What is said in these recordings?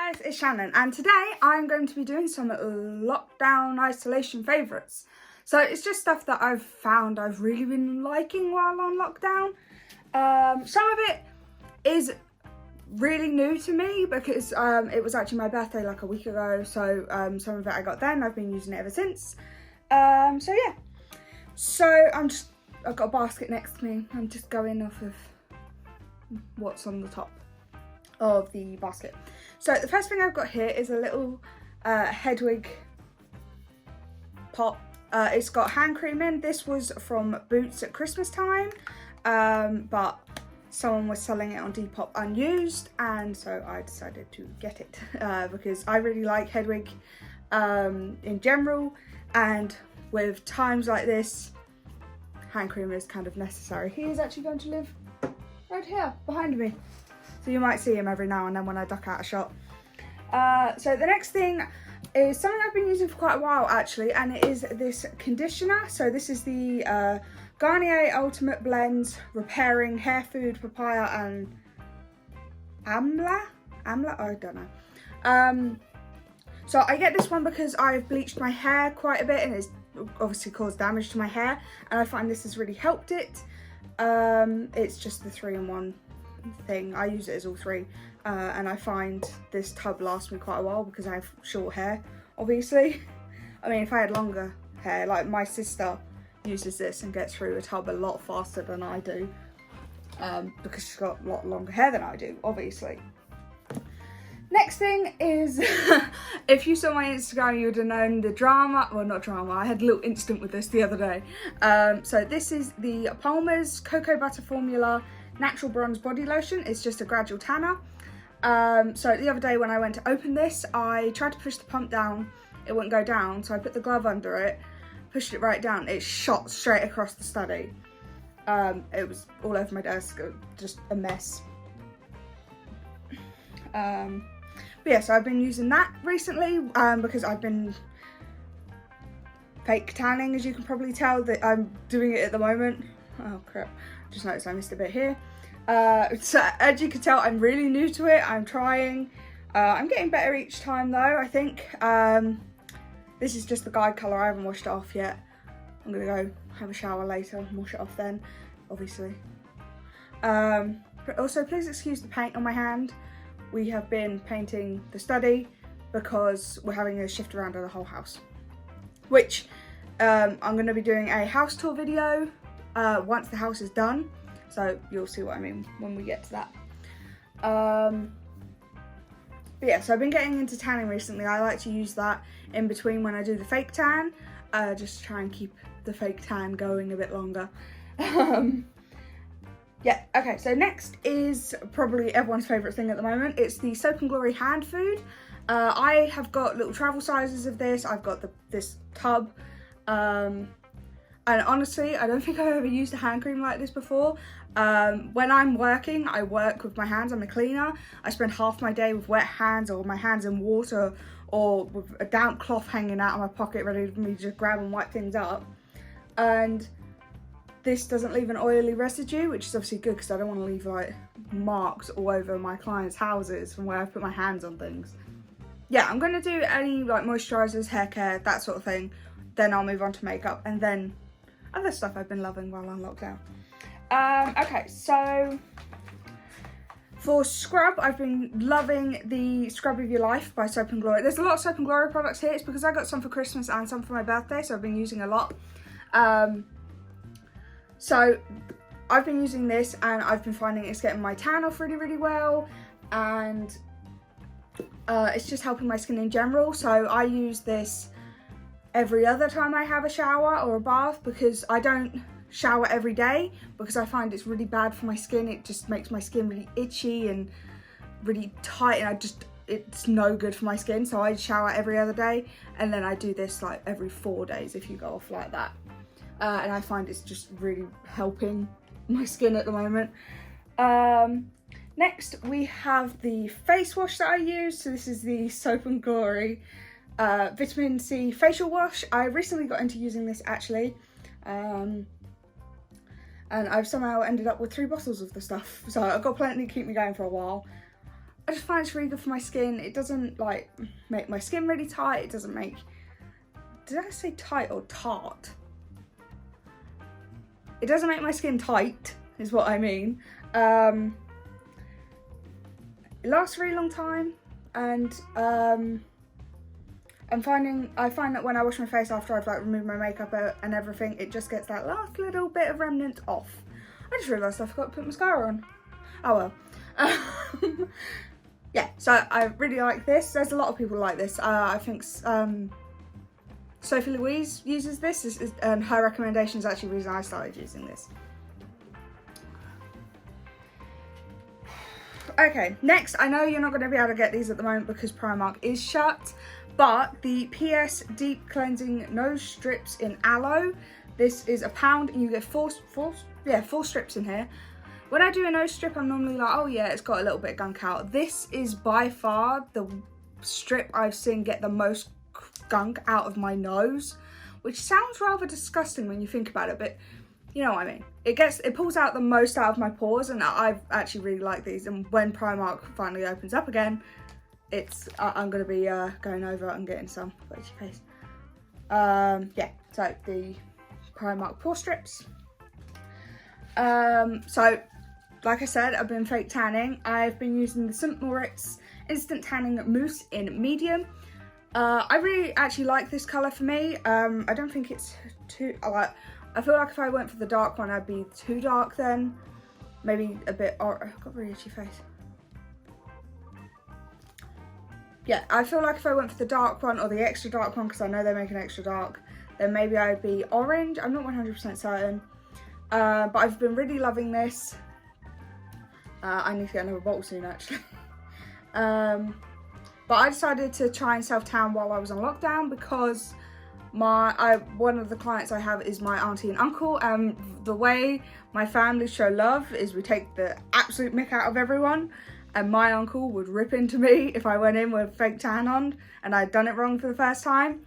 Guys, it's Shannon and today I'm going to be doing some lockdown isolation favourites. So it's just stuff that I've found I've really been liking while on lockdown. Some of it is really new to me because it was actually my birthday like a week ago, so some of it I got then, I've been using it ever since. So yeah, so I've got a basket next to me. I'm just going off of what's on the top of the basket. So the first thing I've got here is a little Hedwig pot. It's got hand cream in. This was from Boots at Christmas time, but someone was selling it on Depop unused, and so I decided to get it because I really like Hedwig in general, and with times like this, hand cream is kind of necessary. He is actually going to live right here behind me, so you might see him every now and then when I duck out a shot. So the next thing is something I've been using for quite a while actually, and it is this conditioner. So this is the Garnier Ultimate Blends Repairing Hair Food Papaya and Amla, I don't know. So I get this one because I've bleached my hair quite a bit and it's obviously caused damage to my hair, and I find this has really helped it. It's just the 3-in-1 thing. I use it as all three, and I find this tub lasts me quite a while because I have short hair, obviously. I mean, if I had longer hair, like my sister uses this and gets through a tub a lot faster than I do, because she's got a lot longer hair than I do, obviously. Next thing is, if you saw my Instagram, you would have known the drama, well not drama, I had a little incident with this the other day. So this is the Palmer's Cocoa Butter Formula Natural Bronze Body Lotion. It's just a gradual tanner. So the other day when I went to open this, I tried to push the pump down, it wouldn't go down, so I put the glove under it, pushed it right down, it shot straight across the study. It was all over my desk, just a mess. But yeah, so I've been using that recently because I've been fake tanning, as you can probably tell that I'm doing it at the moment. Oh crap, just noticed I missed a bit here. So as you can tell, I'm really new to it. I'm trying. I'm getting better each time though, I think. This is just the guide colour, I haven't washed it off yet. I'm gonna go have a shower later and wash it off then, obviously. But also please excuse the paint on my hand. We have been painting the study because we're having a shift around of the whole house, which I'm going to be doing a house tour video once the house is done, so you'll see what I mean when we get to that. But yeah, so I've been getting into tanning recently. I like to use that in between when I do the fake tan, just to try and keep the fake tan going a bit longer. Yeah, okay, so next is probably everyone's favourite thing at the moment. It's the Soap and Glory hand food. I have got little travel sizes of this. I've got this tub. And honestly, I don't think I've ever used a hand cream like this before. When I'm working, I work with my hands. I'm a cleaner. I spend half my day with wet hands or my hands in water or with a damp cloth hanging out of my pocket ready for me to just grab and wipe things up. And this doesn't leave an oily residue, which is obviously good because I don't want to leave like marks all over my clients' houses from where I've put my hands on things. Yeah, I'm going to do any like moisturisers, hair care, that sort of thing. Then I'll move on to makeup and then other stuff I've been loving while on lockdown. Okay, so for scrub, I've been loving the Scrub of Your Life by Soap and Glory. There's a lot of Soap and Glory products here. It's because I got some for Christmas and some for my birthday, so I've been using a lot. So I've been using this and I've been finding it's getting my tan off really, really well, and it's just helping my skin in general. So I use this every other time I have a shower or a bath because I don't shower every day because I find it's really bad for my skin. It just makes my skin really itchy and really tight, and it's no good for my skin. So I shower every other day, and then I do this like every 4 days if you go off like that. And I find it's just really helping my skin at the moment. Next we have the face wash that I use. So this is the Soap and Glory Vitamin C facial wash. I recently got into using this actually, and I've somehow ended up with 3 bottles of the stuff, so I've got plenty to keep me going for a while. I just find it's really good for my skin. It doesn't like make my skin really tight. It doesn't make, did I say tight or tart? It doesn't make my skin tight, is what I mean. It lasts a really long time, and I find that when I wash my face after I've like removed my makeup and everything, it just gets that last little bit of remnant off. I just realised I forgot to put mascara on. Oh well. Yeah, so I really like this. There's a lot of people like this. I think Sophie Louise uses this, and her recommendation is actually the reason I started using this. Okay, next, I know you're not going to be able to get these at the moment because Primark is shut, but the PS Deep Cleansing Nose Strips in Aloe. This is £1 and you get four strips in here. When I do a nose strip, I'm normally like, oh yeah, it's got a little bit of gunk out. This is by far the strip I've seen get the most gunk out of my nose, which sounds rather disgusting when you think about it, but you know what I mean. It pulls out the most out of my pores, and I actually really like these. And when Primark finally opens up again, I'm gonna be going over and getting some for your face. Yeah, so the Primark pore strips. So like I said, I've been fake tanning. I've been using the St. Moritz Instant Tanning Mousse in medium. I really actually like this colour for me. I don't think it's too, I feel like if I went for the dark one, I'd be too dark then. Maybe a bit, I've got a really itchy face. Yeah, I feel like if I went for the dark one or the extra dark one, because I know they make an extra dark, then maybe I'd be orange. I'm not 100% certain. But I've been really loving this. I need to get another bottle soon actually. But I decided to try and self-tan while I was on lockdown because one of the clients I have is my auntie and uncle, and the way my family show love is we take the absolute mick out of everyone, and my uncle would rip into me if I went in with fake tan on and I'd done it wrong for the first time.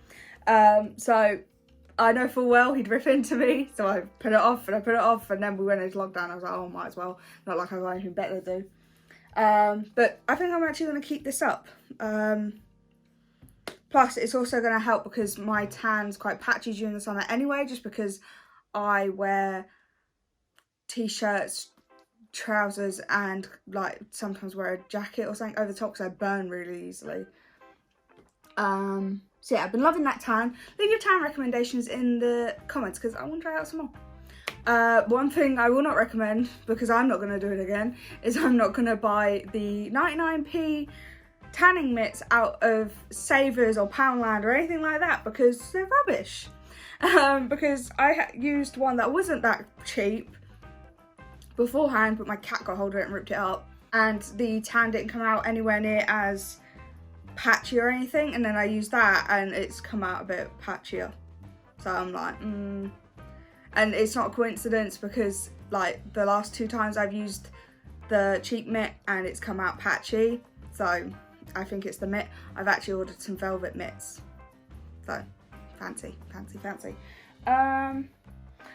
So I know full well he'd rip into me, so I put it off and I put it off, and then we went into lockdown. I was like, oh, might as well, not like I've got anything better to do. But I think I'm actually going to keep this up. Plus, it's also going to help because my tan's quite patchy during the summer anyway, just because I wear t-shirts, trousers, and like sometimes wear a jacket or something over the top because I burn really easily. So yeah, I've been loving that tan. Leave your tan recommendations in the comments because I want to try out some more. One thing I will not recommend, because I'm not going to do it again, is I'm not going to buy the 99p tanning mitts out of Savers or Poundland or anything like that because they're rubbish. Because I used one that wasn't that cheap beforehand, but my cat got hold of it and ripped it up, and the tan didn't come out anywhere near as patchy or anything, and then I used that and it's come out a bit patchier. So I'm like, and it's not a coincidence because like the last 2 times I've used the cheap mitt and it's come out patchy, so I think it's the mitt. I've actually ordered some velvet mitts, so fancy.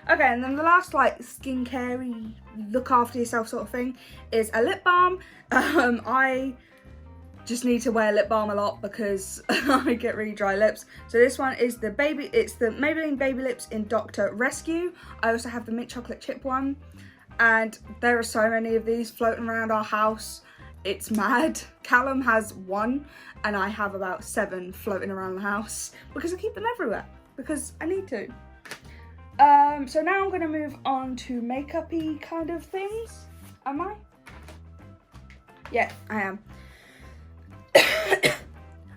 Okay, and then the last like skincare-y, look after yourself sort of thing is a lip balm. I just need to wear lip balm a lot because I get really dry lips. So this one is the Maybelline Baby Lips in Dr. Rescue. I also have the mint chocolate chip one, and there are so many of these floating around our house. It's mad. Callum has 1 and I have about 7 floating around the house because I keep them everywhere because I need to. So now I'm going to move on to makeup-y kind of things. Am I? Yeah, I am.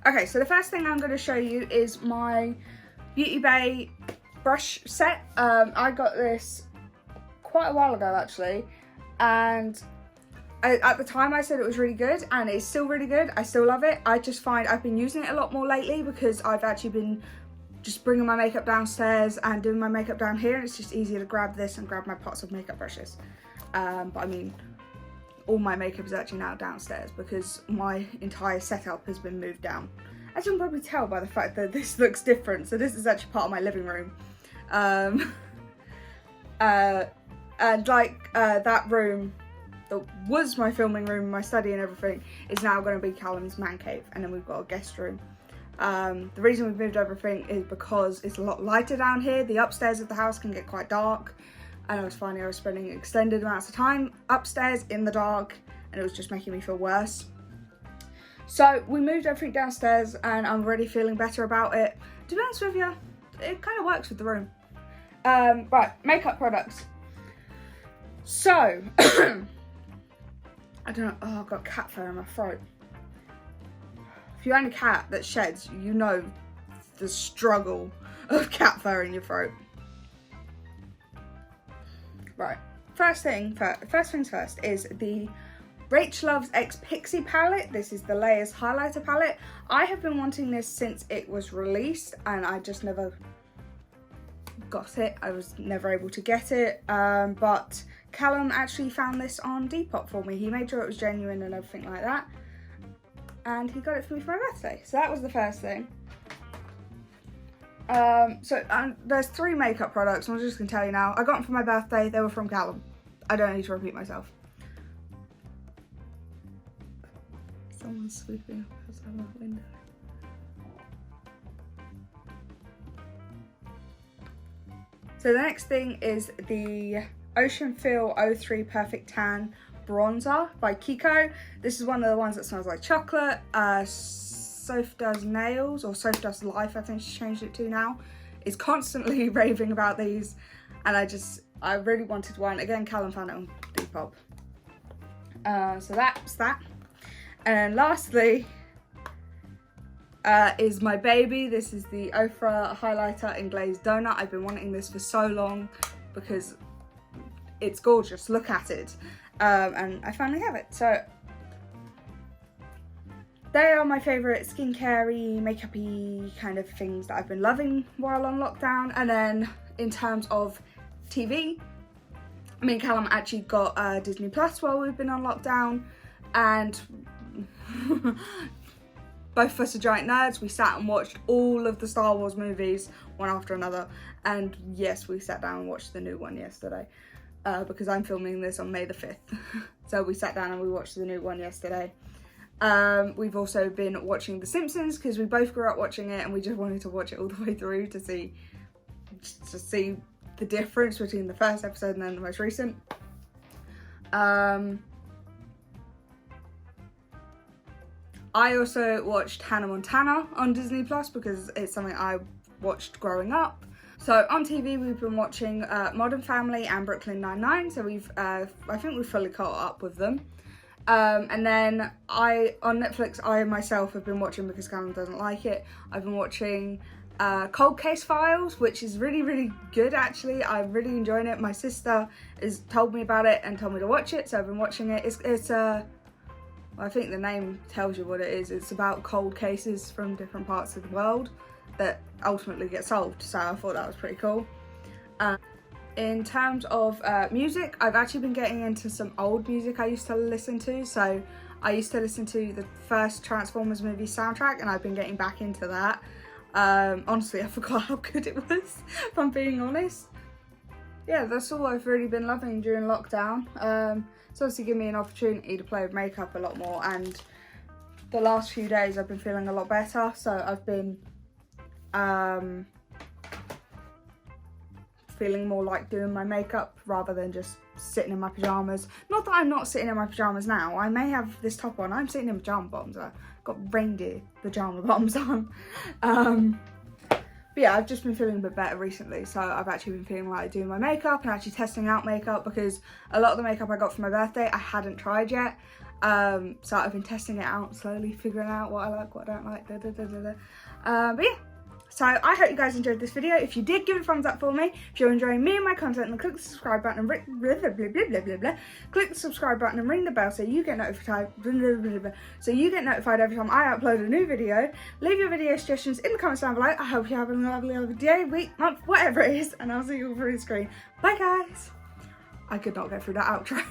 Okay, so the first thing I'm going to show you is my Beauty Bay brush set. I got this quite a while ago actually, and at the time I said it was really good, and it's still really good. I still love it. I just find I've been using it a lot more lately because I've actually been just bringing my makeup downstairs and doing my makeup down here, and it's just easier to grab this and grab my pots of makeup brushes. But I mean, all my makeup is actually now downstairs because my entire setup has been moved down. As you can probably tell by the fact that this looks different, so this is actually part of my living room. And like that room that was my filming room, my study and everything, is now going to be Callum's man cave, and then we've got a guest room. The reason we've moved everything is because it's a lot lighter down here. The upstairs of the house can get quite dark, and I was finding I was spending extended amounts of time upstairs in the dark, and it was just making me feel worse. So we moved everything downstairs, and I'm already feeling better about it. To be honest with you, it kind of works with the room. Right, makeup products. So, I don't know, oh, I've got cat fur in my throat. If you own a cat that sheds, you know the struggle of cat fur in your throat. Right, first things first is the Rach Loves X Pixie palette. This is the Layers highlighter palette. I have been wanting this since it was released, and I just never got it. I was never able to get it, but Callum actually found this on Depop for me. He made sure it was genuine and everything like that, and he got it for me for my birthday. So that was the first thing. There's 3 makeup products. I'm just gonna tell you now. I got them for my birthday. They were from Callum. I don't need to repeat myself. Someone's sweeping outside my window. So the next thing is the Ocean Feel 03 Perfect Tan Bronzer by Kiko. This is one of the ones that smells like chocolate. Soph Does Nails, or Soph Does Life, I think she changed it to now, is constantly raving about these, and I really wanted one. Again, Callum found it on Depop. So that's that. And then lastly is my baby. This is the Ofra highlighter in Glazed Donut. I've been wanting this for so long because it's gorgeous. Look at it. And I finally have it. So they are my favourite skincare-y, makeup-y kind of things that I've been loving while on lockdown. And then in terms of TV, me and Callum actually got Disney Plus while we've been on lockdown, and both of us are giant nerds. We sat and watched all of the Star Wars movies one after another, and yes, we sat down and watched the new one yesterday because I'm filming this on May the 5th. So we sat down and we watched the new one yesterday. We've also been watching The Simpsons because we both grew up watching it, and we just wanted to watch it all the way through to see the difference between the first episode and then the most recent. I also watched Hannah Montana on Disney Plus because it's something I watched growing up. So on TV we've been watching Modern Family and Brooklyn Nine-Nine, so I think we've fully caught up with them. And then on Netflix, I myself have been watching, because Callum doesn't like it, I've been watching Cold Case Files, which is really, really good actually. I'm really enjoying it. My sister has told me about it and told me to watch it, so I've been watching it. It's I think the name tells you what it is. It's about cold cases from different parts of the world that ultimately get solved, so I thought that was pretty cool. In terms of music, I've actually been getting into some old music I used to listen to. So I used to listen to the first Transformers movie soundtrack, and I've been getting back into that. Honestly, I forgot how good it was, if I'm being honest. Yeah, that's all I've really been loving during lockdown. It's obviously given me an opportunity to play with makeup a lot more, and the last few days I've been feeling a lot better, so I've been feeling more like doing my makeup rather than just sitting in my pyjamas. Not that I'm not sitting in my pyjamas now. I may have this top on. I'm sitting in pyjama bottoms. I've got reindeer pyjama bottoms on. But yeah, I've just been feeling a bit better recently, so I've actually been feeling like doing my makeup and actually testing out makeup, because a lot of the makeup I got for my birthday I hadn't tried yet. So I've been testing it out slowly, figuring out what I like, what I don't like, but yeah. So I hope you guys enjoyed this video. If you did, give it a thumbs up for me. If you're enjoying me and my content, then click the subscribe button and click the subscribe button and ring the bell so you get notified every time I upload a new video. Leave your video suggestions in the comments down below. I hope you're having a lovely day, week, month, whatever it is, and I'll see you all through the screen. Bye guys. I could not get through that outro.